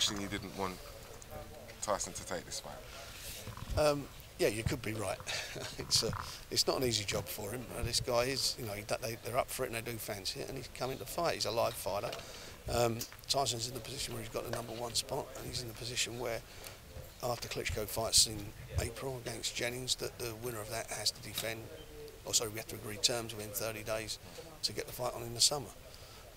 question you didn't want Tyson to take this fight? Yeah, you could be right. It's not an easy job for him. This guy is, you know, they're up for it and they do fancy it, and he's coming to fight. He's a live fighter. Tyson's in the position where he's got the #1 spot, and he's in the position where, after Klitschko fights in April against Jennings, that the winner of that has to defend. Or sorry, we have to agree terms within 30 days to get the fight on in the summer.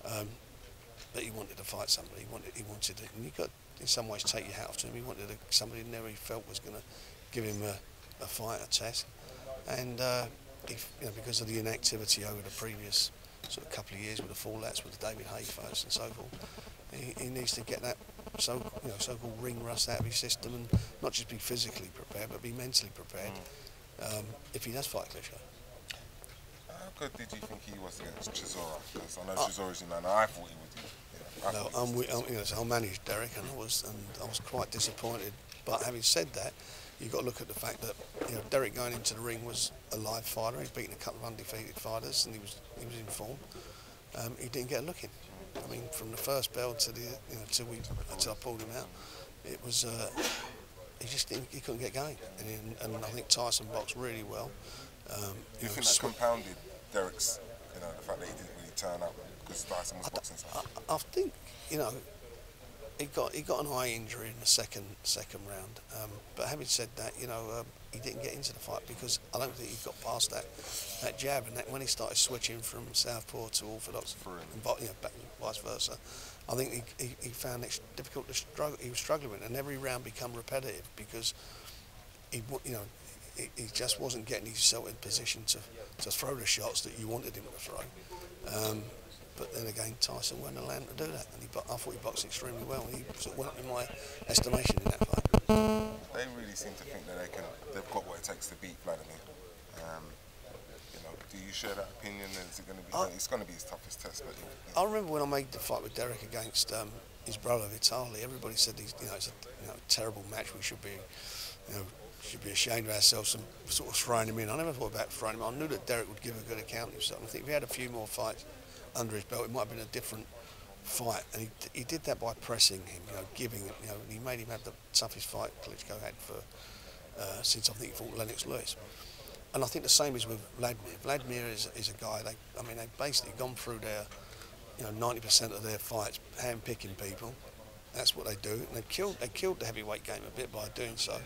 But he wanted to fight somebody. He wanted it, and you got, in some ways, take your hat off to him. He wanted somebody he never felt was going to give him a fight, a test, and you know, because of the inactivity over the previous sort of couple of years with the fallouts with the David Haye fights and so forth, he needs to get that so-called ring rust out of his system, and not just be physically prepared, but be mentally prepared if he does fight Klitschko. How good did you think he was against Chisora? Because I know Chisora's your man. I thought he would. I managed Dereck, and I was quite disappointed. But having said that, you've got to look at the fact that, you know, Dereck going into the ring was a live fighter. He's beaten a couple of undefeated fighters, and he was in form. He didn't get a look in. I mean, from the first bell to the, you know, until I pulled him out, it was he couldn't get going. And I think Tyson boxed really well. You think that compounded Dereck's, you know, the fact that he didn't really turn up because Tyson was boxing so? I think, you know, he got an eye injury in the second round. But having said that, you know, he didn't get into the fight because I don't think he got past that jab, and that when he started switching from southpaw to orthodox, and, you know, back, vice versa, I think he found it difficult to struggle. He was struggling with it, and every round become repetitive because he just wasn't getting himself in position to throw the shots that you wanted him to throw. But then again, Tyson wasn't allowed to do that, and I thought he boxed extremely well, and he sort of went up in my estimation in that fight. They really seem to think that they've got what it takes to beat Vladimir. You know, do you share that opinion? Is it going to be? It's going to be his toughest test. But I remember when I made the fight with Dereck against his brother Vitaly. Everybody said it's a terrible match. We should be, should be ashamed of ourselves and sort of throwing him in. I never thought about throwing him in. I knew that Dereck would give a good account of himself. I think if he had a few more fights under his belt, it might have been a different fight, and he did that by pressing him, giving him, and he made him have the toughest fight Klitschko had for since I think he fought Lennox Lewis. And I think the same is with Vladimir. Vladimir is a guy. They've basically gone through their 90% of their fights hand-picking people. That's what they do, and they killed the heavyweight game a bit by doing so,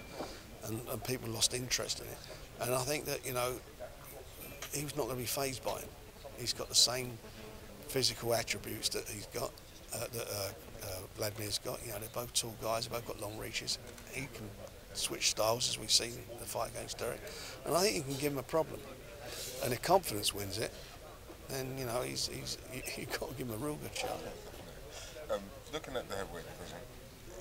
and people lost interest in it. And I think that he was not going to be fazed by him. He's got the same physical attributes that he's got, Vladimir's got. They're both tall guys, they've both got long reaches. He can switch styles, as we've seen in the fight against Dereck. And I think he can give him a problem. And if confidence wins it, then, you've got to give him a real good shot. Looking at the heavyweight division,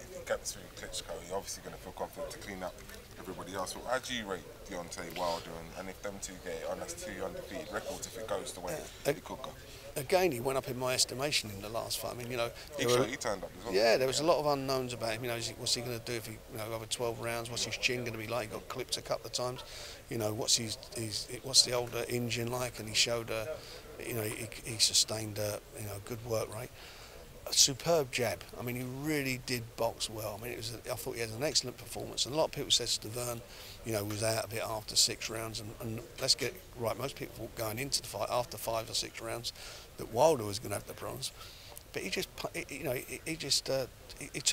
if he gets through Klitschko, you're obviously going to feel confident to clean up everybody else. Well, how do you rate Deontey, Wilder, and if them two get it on, that's two undefeated records if it goes the way it could go? Again, he went up in my estimation in the last fight. I mean, he turned up as well. Yeah, there was a lot of unknowns about him. What's he going to do if he, over 12 rounds? What's his chin going to be like? He got clipped a couple of times. What's the older engine like? And he showed, he sustained, good work rate. A superb jab. I mean, he really did box well. I mean, I thought he had an excellent performance. And a lot of people said Stavern, was out of it after 6 rounds. And let's get it right. Most people thought going into the fight after 5 or 6 rounds that Wilder was going to have the bronze. But he took the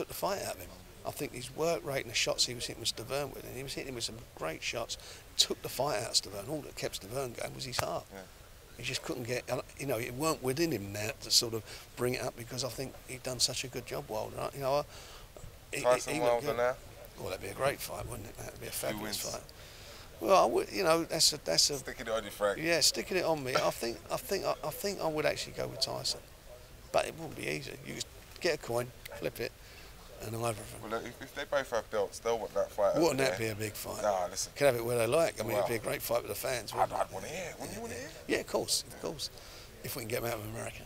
fight out of him. I think his work rate and the shots he was hitting with Stavern with, and he was hitting him with some great shots, took the fight out of Stavern. All that kept Stavern going was his heart. Yeah. He just couldn't get, it weren't within him now to sort of bring it up because I think he'd done such a good job, Wilder. Tyson Wilder now? Well, that'd be a great fight, wouldn't it? That'd be a fabulous fight. Well, that's a. Sticking it on your Frank. Yeah, sticking it on me. I think I would actually go with Tyson, but it wouldn't be easy. You just get a coin, flip it, and either of them. Well, if they both have belts, they'll want that fight. Wouldn't that be a big fight? Nah, listen. Can have it where they like. I mean, it'd be a great fight with the fans. I'd want to hear. Wouldn't you want to hear? Yeah, of course. If we can get them out of America.